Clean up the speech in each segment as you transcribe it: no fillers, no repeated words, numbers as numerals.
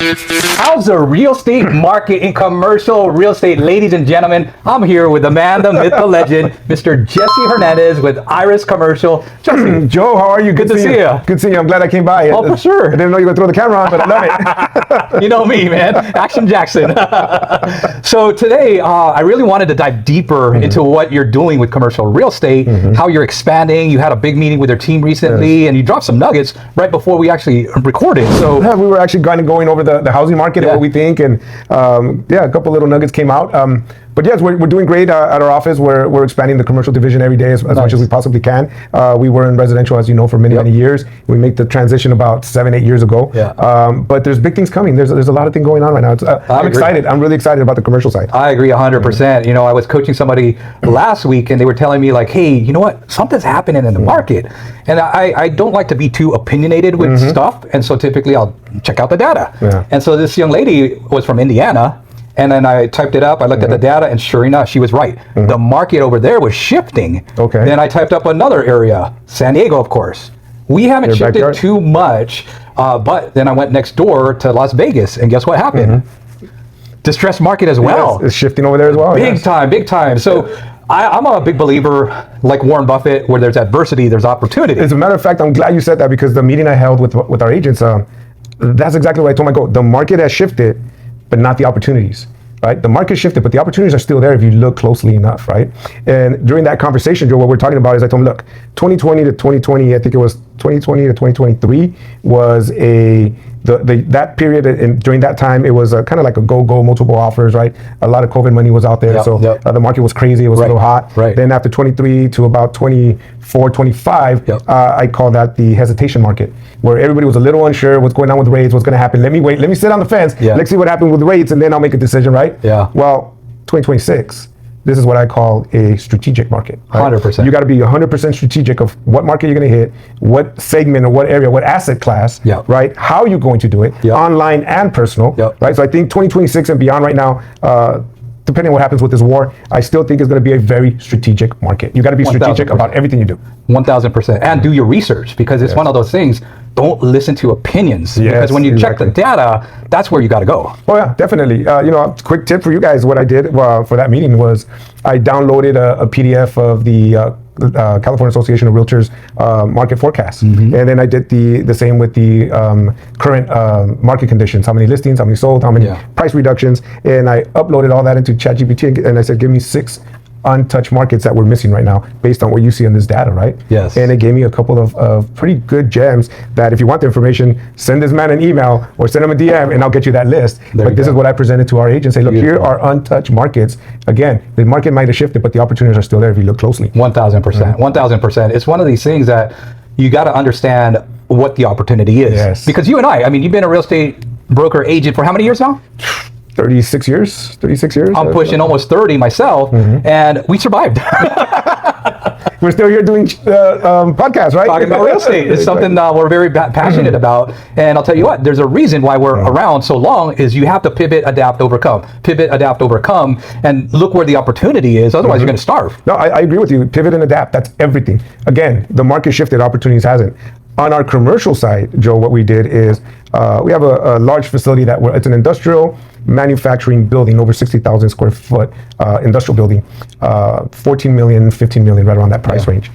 How's the real estate market in commercial real estate, ladies and gentlemen? I'm here with the man, the myth, the legend, Mr. Jesse Hernandez with Iris Commercial. Jesse, Joe, how are you? Good to see you. Good to see you. I'm glad I came by. Oh, for sure. I didn't know you were going to throw the camera on, but I love it. You know me, man. Action Jackson. So today, I really wanted to dive deeper into what you're doing with commercial real estate, how you're expanding. You had a big meeting with your team recently, and you dropped some nuggets right before we actually recorded. So yeah, we were actually going over the housing market and what we think, and a couple little nuggets came out. But yes, we're doing great at our office. We're expanding the commercial division every day as much as we possibly can. We were in residential, as you know, for many years. We made the transition about 7-8 years ago. But there's big things coming. There's a lot of things going on right now. I'm excited. I'm really excited about the commercial side. I agree 100%. You know, I was coaching somebody last week, and they were telling me like, hey, you know what? Something's happening in the market. And I don't like to be too opinionated with stuff. And so typically I'll check out the data. And so this young lady was from Indiana. And then I typed it up, I looked at the data, and sure enough, she was right. The market over there was shifting. Then I typed up another area, San Diego, of course. We haven't shifted too much, but then I went next door to Las Vegas, and guess what happened? Distressed market as well. Yes, it's shifting over there as well. Big time. So I'm a big believer, like Warren Buffett, where there's adversity, there's opportunity. As a matter of fact, I'm glad you said that, because the meeting I held with our agents, that's exactly what I told my goal. The market has shifted, but not the opportunities, right? The market shifted, but the opportunities are still there if you look closely enough, right? And during that conversation, Joe, what we're talking about is I told him, look, 2020 to 2020, I think it was 2020 to 2023 was that period, and during that time, it was kind of like a go, multiple offers, right? A lot of COVID money was out there, the market was crazy, it was a little hot. Then after 23 to about 24, 25, I call that the hesitation market, where everybody was a little unsure what's going on with rates, what's going to happen. Let me wait, let me sit on the fence, let's see what happens with rates, and then I'll make a decision, right? Well, 2026. This is what I call a strategic market. Right? 100%. You got to be 100% strategic of what market you're going to hit, what segment or what area, what asset class, right? How you're going to do it, online and personal, right? So I think 2026 and beyond right now, depending on what happens with this war, I still think it's going to be a very strategic market. You got to be strategic about everything you do. 1,000%. And do your research, because it's one of those things. Don't listen to opinions, because when you check the data, that's where you got to go. Oh yeah, definitely. You know, quick tip for you guys. What I did for that meeting was I downloaded a PDF of the California Association of Realtors market forecast, and then I did the same with the current market conditions. How many listings? How many sold? How many price reductions? And I uploaded all that into ChatGPT, and I said, give me 6 untouched markets that we're missing right now based on what you see in this data, right? And it gave me a couple of pretty good gems that if you want the information, send this man an email or send him a DM and I'll get you that list. But this is what I presented to our agents. Say, look, here are untouched markets. Again, the market might have shifted, but the opportunities are still there if you look closely. 1,000%. 1,000%. It's one of these things that you got to understand what the opportunity is. Because you and I mean, you've been a real estate broker agent for how many years now? 36 years. I'm pushing almost 30 myself, and we survived. We're still here doing podcasts, right? Talking about real estate. It's something we're very passionate about. And I'll tell you what, there's a reason why we're around so long is you have to pivot, adapt, overcome. Pivot, adapt, overcome, and look where the opportunity is. Otherwise, you're going to starve. No, I agree with you. Pivot and adapt. That's everything. Again, the market shifted, opportunities hasn't. On our commercial side, Joe, what we did is we have a large facility it's an industrial manufacturing building, over 60,000 square foot industrial building, 14 million, 15 million, right around that price range.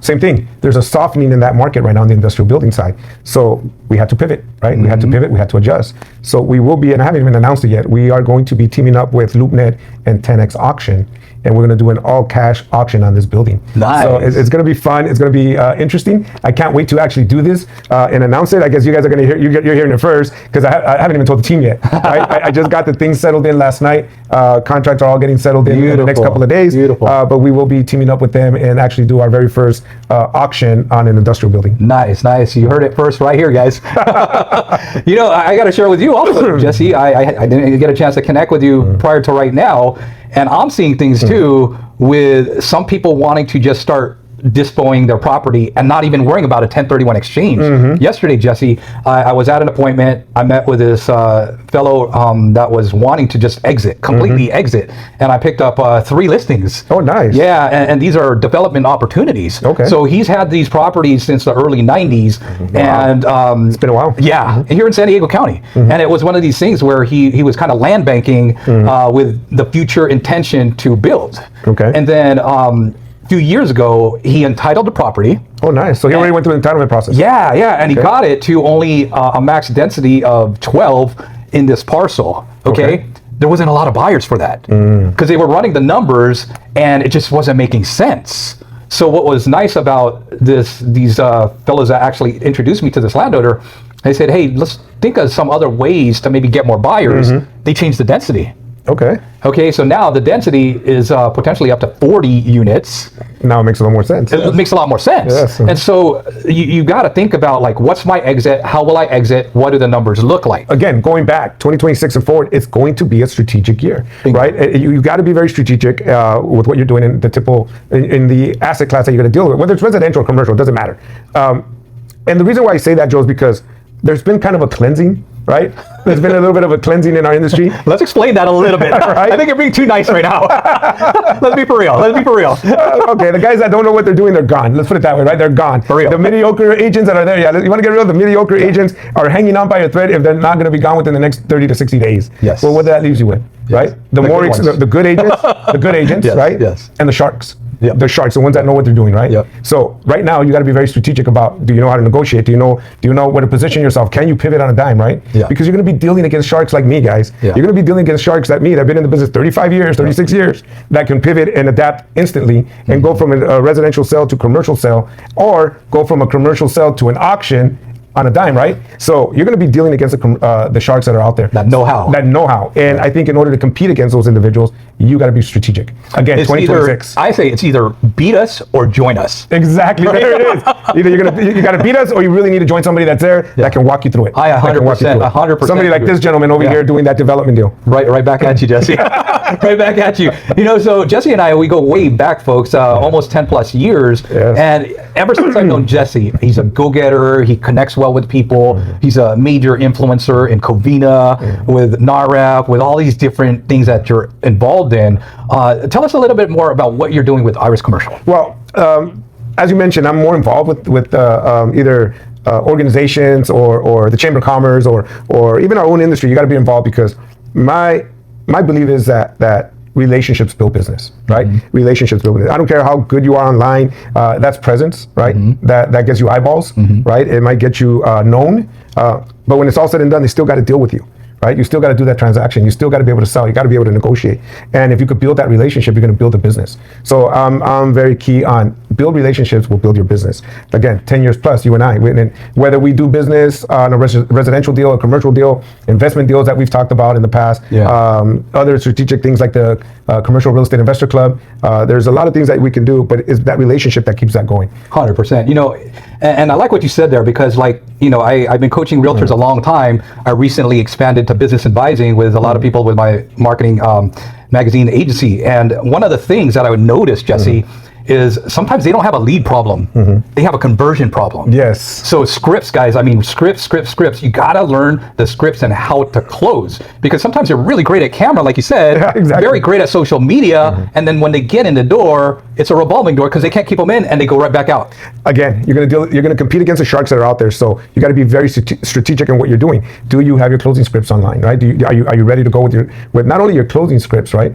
Same thing. There's a softening in that market right now on the industrial building side. So we had to pivot, right? We had to pivot, we had to adjust. So we will be, and I haven't even announced it yet, we are going to be teaming up with LoopNet and 10X Auction, and we're going to do an all-cash auction on this building. Nice. So it's going to be fun. It's going to be interesting. I can't wait to actually do this and announce it. I guess you guys are going to hear. You're hearing it first, because I haven't even told the team yet. I just got the things settled in last night. Contracts are all getting settled in the next couple of days. But we will be teaming up with them and actually do our very first auction on an industrial building. Nice. You heard it first right here, guys. You know, I got to share with you also, Jesse. I didn't get a chance to connect with you prior to right now. And I'm seeing things too with some people wanting to just start dispoing their property and not even worrying about a 1031 exchange. Yesterday, Jesse, I was at an appointment. I met with this fellow that was wanting to just exit, completely exit. And I picked up 3 listings. Oh, nice. Yeah, and these are development opportunities. Okay. So he's had these properties since the early 90s. And it's been a while. Yeah, here in San Diego County. And it was one of these things where he was kind of land banking with the future intention to build. Okay. And then a few years ago, he entitled the property. Oh, nice. So he already went through the entitlement process. Yeah, and he got it to only a max density of 12 in this parcel. Okay. There wasn't a lot of buyers for that because they were running the numbers and it just wasn't making sense. So what was nice about these fellows that actually introduced me to this landowner, they said, hey, let's think of some other ways to maybe get more buyers. They changed the density. Okay, so now the density is potentially up to 40 units. Now it makes a lot more sense. It makes a lot more sense. Yes. And so you got to think about, like, what's my exit? How will I exit? What do the numbers look like? Again, going back 2026 and forward, it's going to be a strategic year, right? You got to be very strategic with what you're doing in the in the asset class that you're going to deal with, whether it's residential or commercial, it doesn't matter. And the reason why I say that, Joe, is because there's been kind of a cleansing, right? There's been a little bit of a cleansing in our industry. Let's explain that a little bit. Right? I think you're being too nice right now. Let's be for real. Okay, the guys that don't know what they're doing, they're gone. Let's put it that way, right? They're gone. For real. The mediocre agents that are there, you want to get real? The mediocre agents are hanging on by a thread if they're not going to be gone within the next 30 to 60 days. Yes. Well, what that leaves you with, right? The good agents, Yes, right? yes. And the sharks. Yep. The sharks, the ones that know what they're doing, right? Yep. So right now you got to be very strategic about, do you know how to negotiate? Do you know where to position yourself? Can you pivot on a dime, right? Yeah. Because you're going to be dealing against sharks like me, guys. Yeah. You're going to be dealing against sharks like me that have been in the business 35 years, 36 years, that can pivot and adapt instantly and go from a residential sale to commercial sale, or go from a commercial sale to an auction on a dime, right? So you're going to be dealing against the sharks that are out there. That know how. And I think in order to compete against those individuals, you got to be strategic. Again, It's 2026. I say it's either beat us or join us. Exactly. There it is. Either you got to beat us, or you really need to join somebody that's there that can walk you through it. I 100%. Somebody like this gentleman over here doing that development deal. Right back at you, Jesse. Right back at you. So Jesse and I, we go way back, folks, almost 10 plus years. Yes. And ever since I've known Jesse, he's a go-getter. He connects well with people. He's a major influencer in Covina, with NAREP, with all these different things that you're involved in. Tell us a little bit more about what you're doing with Iris Commercial. Well, as you mentioned, I'm more involved with either organizations or the Chamber of Commerce or even our own industry. You got to be involved because my belief is that relationships build business, right? Relationships build business. I don't care how good you are online. That's presence, right? That gets you eyeballs, right? It might get you known, but when it's all said and done, they still got to deal with you. Right? You still got to do that transaction. You still got to be able to sell. You got to be able to negotiate. And if you could build that relationship, you're going to build a business. So I'm very key on build relationships will build your business. Again, 10 years plus, you and I. Whether we do business on a residential deal, a commercial deal, investment deals that we've talked about in the past, other strategic things like the Commercial Real Estate Investor Club. There's a lot of things that we can do, but it's that relationship that keeps that going. 100%. And I like what you said there because, I've been coaching realtors a long time. I recently expanded to business advising with a lot of people with my marketing magazine agency. And one of the things that I would notice, Jesse, is sometimes they don't have a lead problem. They have a conversion problem. Yes. So scripts, guys, scripts. You got to learn the scripts and how to close, because sometimes you're really great at camera, like you said, very great at social media. And then when they get in the door, it's a revolving door because they can't keep them in and they go right back out. Again, you're going to compete against the sharks that are out there. So you got to be very strategic in what you're doing. Do you have your closing scripts online, right? Are you ready to go with not only your closing scripts, right,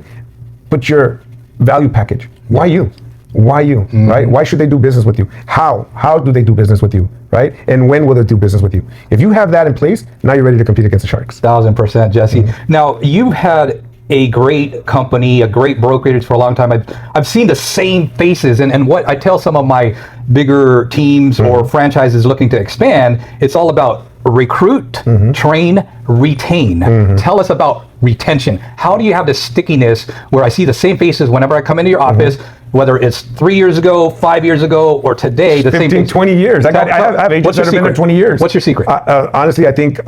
but your value package? Why you? Why you, right? Why should they do business with you? How do they do business with you, right? And when will they do business with you? If you have that in place, now you're ready to compete against the sharks. 1000%, Jesse. Now, you've had a great company, a great brokerage for a long time. I've seen the same faces, and what I tell some of my bigger teams or franchises looking to expand, it's all about recruit, train, retain. Tell us about retention. How do you have this stickiness where I see the same faces whenever I come into your office, whether it's 3 years ago, 5 years ago, or today, the 15, same 20 years. I have agents that have been there 20 years. What's your secret? Honestly, I think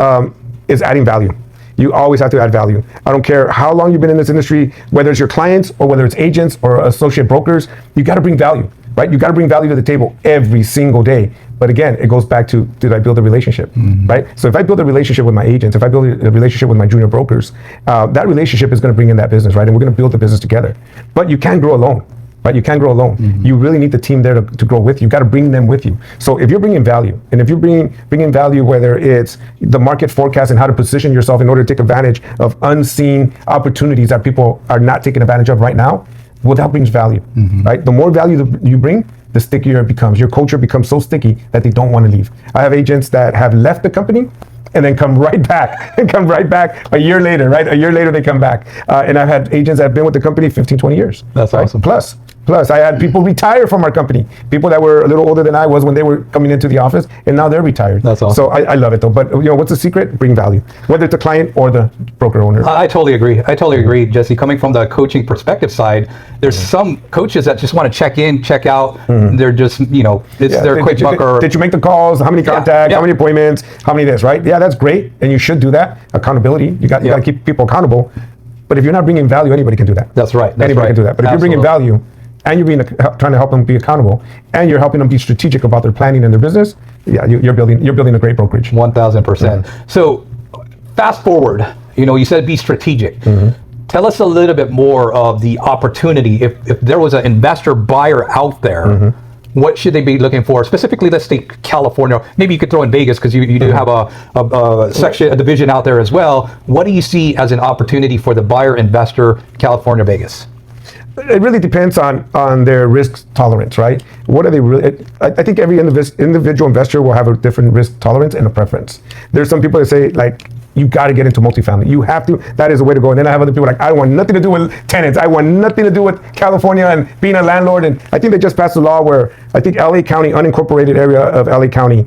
is adding value. You always have to add value. I don't care how long you've been in this industry, whether it's your clients or whether it's agents or associate brokers, you got to bring value. right? You got to bring value to the table every single day. But again, it goes back to, did I build a relationship, right? So if I build a relationship with my agents, if I build a relationship with my junior brokers, that relationship is going to bring in that business, right? And we're going to build the business together. But you can't grow alone, right? You can't grow alone. You really need the team there to grow with you. You got to bring them with you. So if you're bringing value, and if you're bringing value, whether it's the market forecast and how to position yourself in order to take advantage of unseen opportunities that people are not taking advantage of right now, well, that brings value, right? The more value you bring, the stickier it becomes. Your culture becomes so sticky that they don't want to leave. I have agents that have left the company and then come right back a year later, right? A year later, they come back. And I've had agents that have been with the company 15, 20 years. That's right? awesome. Plus, I had people retire from our company. People that were a little older than I was when they were coming into the office, and now they're retired. That's awesome. So I love it though. But what's the secret? Bring value, whether it's the client or the broker owner. I totally agree, Jesse. Coming from the coaching perspective side, there's some coaches that just want to check in, check out. They're just, it's their quick buck. Or did you make the calls? How many contacts? How many appointments? How many this? Right? Yeah, that's great, and you should do that. Accountability. You got to keep people accountable. But if you're not bringing value, anybody can do that. That's right. Anybody can do that. But if you're bringing value, and you're trying to help them be accountable, and you're helping them be strategic about their planning and their business, you're building a great brokerage. 1,000%. So fast forward, you said be strategic. Tell us a little bit more of the opportunity. If there was an investor buyer out there, what should they be looking for? Specifically, let's take California. Maybe you could throw in Vegas because you do have a division out there as well. What do you see as an opportunity for the buyer investor, California, Vegas? It really depends on their risk tolerance, right? What are they really? I think every individual investor will have a different risk tolerance and a preference. There's some people that say, like, you got to get into multifamily. You have to. That is the way to go. And then I have other people like, I want nothing to do with tenants. I want nothing to do with California and being a landlord. And I think they just passed a law where I think LA County, unincorporated area of LA County,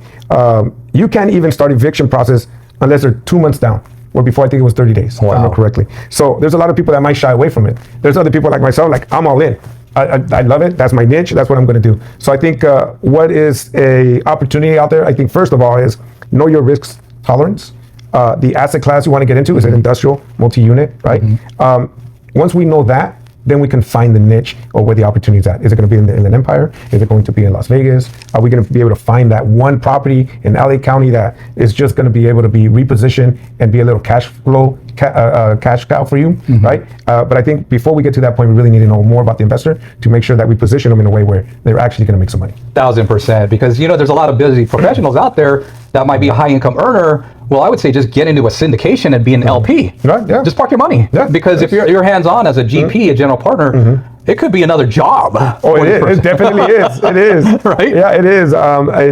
you can't even start eviction process unless they're 2 months down. Or before, I think it was 30 days, if I remember correctly. So there's a lot of people that might shy away from it. There's other people like myself, like, I'm all in. I love it. That's my niche. That's what I'm going to do. So I think what is a opportunity out there, I think first of all is know your risk tolerance. The asset class you want to get into is an industrial multi-unit, right? Once we know that, then we can find the niche or where the opportunity is at. Is it going to be in the Inland Empire? Is it going to be in Las Vegas? Are we going to be able to find that one property in LA County that is just going to be able to be repositioned and be a little cash flow, cash cow for you, right? But I think before we get to that point, we really need to know more about the investor to make sure that we position them in a way where they're actually going to make some money. 1,000%, because there's a lot of busy professionals out there that might be a high income earner. Well, I would say just get into a syndication and be an LP. Right, yeah. Just park your money. Yeah, because if you're hands-on as a GP, a general partner, it could be another job. Oh, it is. It definitely is. It is. Right? Yeah, it is.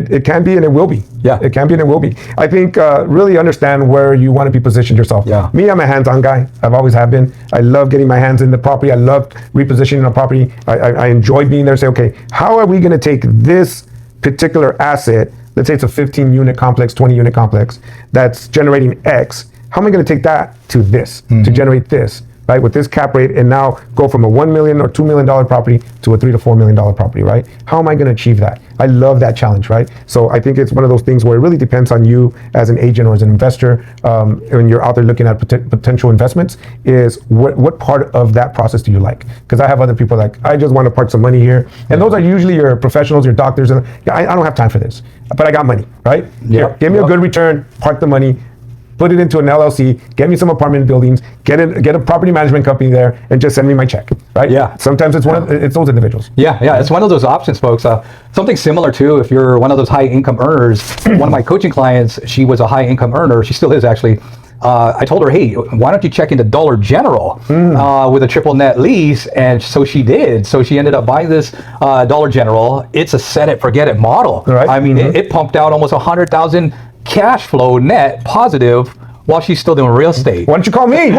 It can be and it will be. Yeah. It can be and it will be. I think really understand where you want to be positioned yourself. Yeah. Me, I'm a hands-on guy. I've always have been. I love getting my hands in the property. I love repositioning a property. I enjoy being there and say, okay, how are we going to take this particular asset, let's say it's a 15-unit complex, 20-unit complex, that's generating X. How am I going to take that to this, to generate this, right? With this cap rate, and now go from a $1 million or $2 million property to a $3 to $4 million property, right? How am I going to achieve that? I love that challenge, right? So I think it's one of those things where it really depends on you as an agent or as an investor, when you're out there looking at potential investments, is what part of that process do you like? Because I have other people like, I just want to park some money here. And those are usually your professionals, your doctors, and I don't have time for this, but I got money, right? Here, give me a good return, park the money, put it into an LLC, get me some apartment buildings, get a property management company there, and just send me my check, right? Yeah. Sometimes it's it's those individuals. Yeah, it's one of those options, folks. Something similar to if you're one of those high income earners. One of my coaching clients, she was a high income earner. She still is actually. I told her, hey, why don't you check into Dollar General with a triple net lease? And so she did. So she ended up buying this Dollar General. It's a set it, forget it model. Right. I mean, it pumped out almost 100,000 cash flow net positive while she's still doing real estate. Why don't you call me?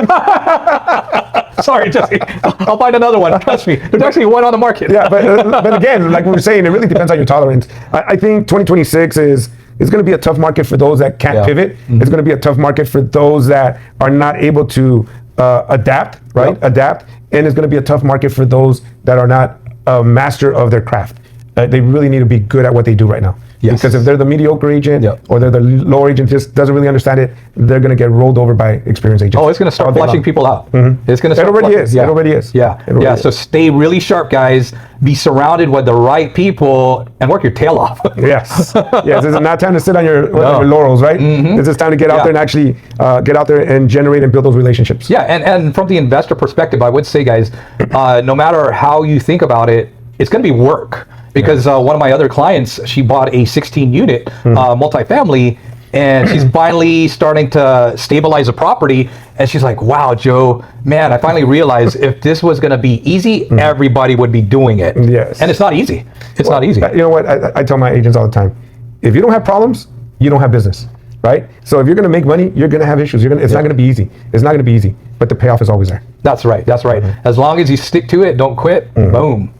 Sorry, Jesse. I'll find another one. Trust me. There's actually one on the market. Yeah, but again, like we were saying, it really depends on your tolerance. I think 2026 is going to be a tough market for those that can't pivot. It's going to be a tough market for those that are not able to adapt, right? Adapt. And it's going to be a tough market for those that are not a master of their craft. They really need to be good at what they do right now. Yes. Because if they're the mediocre agent or they're the lower agent, just doesn't really understand it, they're going to get rolled over by experienced agents. Oh, it's going to start flushing people out. It's going to start. It already flushing. is. Yeah. It already is. Yeah. It already Yeah. is. So stay really sharp, guys. Be surrounded with the right people and work your tail off. Yes. Yes. This is not time to sit on your laurels, right? This is time to get out there and actually get out there and generate and build those relationships. Yeah. And from the investor perspective, I would say, guys, no matter how you think about it, it's going to be work. Because one of my other clients, she bought a 16 unit multifamily, and she's finally starting to stabilize a property. And she's like, wow, Joe, man, I finally realized if this was going to be easy, everybody would be doing it. Yes. And it's not easy. It's not easy. You know what? I tell my agents all the time, if you don't have problems, you don't have business, right? So if you're going to make money, you're going to have issues. It's not going to be easy. It's not going to be easy, but the payoff is always there. That's right. That's right. As long as you stick to it, don't quit, boom.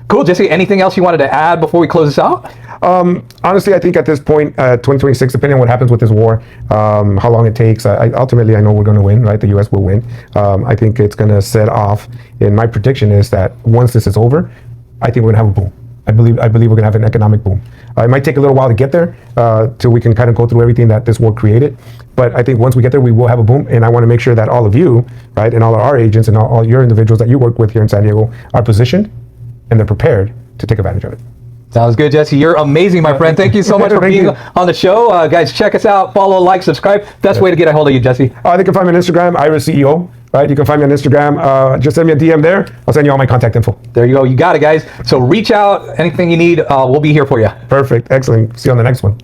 Cool, Jesse. Anything else you wanted to add before we close this out? Honestly, I think at this point, 2026, depending on what happens with this war, how long it takes, ultimately, I know we're going to win, right? The U.S. will win. I think it's going to set off, and my prediction is that once this is over, I think we're going to have a boom. I believe we're going to have an economic boom. It might take a little while to get there, till we can kind of go through everything that this war created. But I think once we get there, we will have a boom. And I want to make sure that all of you, right, and all of our agents and all your individuals that you work with here in San Diego are positioned and they're prepared to take advantage of it. Sounds good, Jesse. You're amazing, my friend. Thank you so much for being on the show. Guys, check us out. Follow, like, subscribe. Best way to get a hold of you, Jesse. They can find me on Instagram, Iris CEO. Right? You can find me on Instagram. Just send me a DM there. I'll send you all my contact info. There you go. You got it, guys. So reach out. Anything you need, we'll be here for you. Perfect. Excellent. See you on the next one.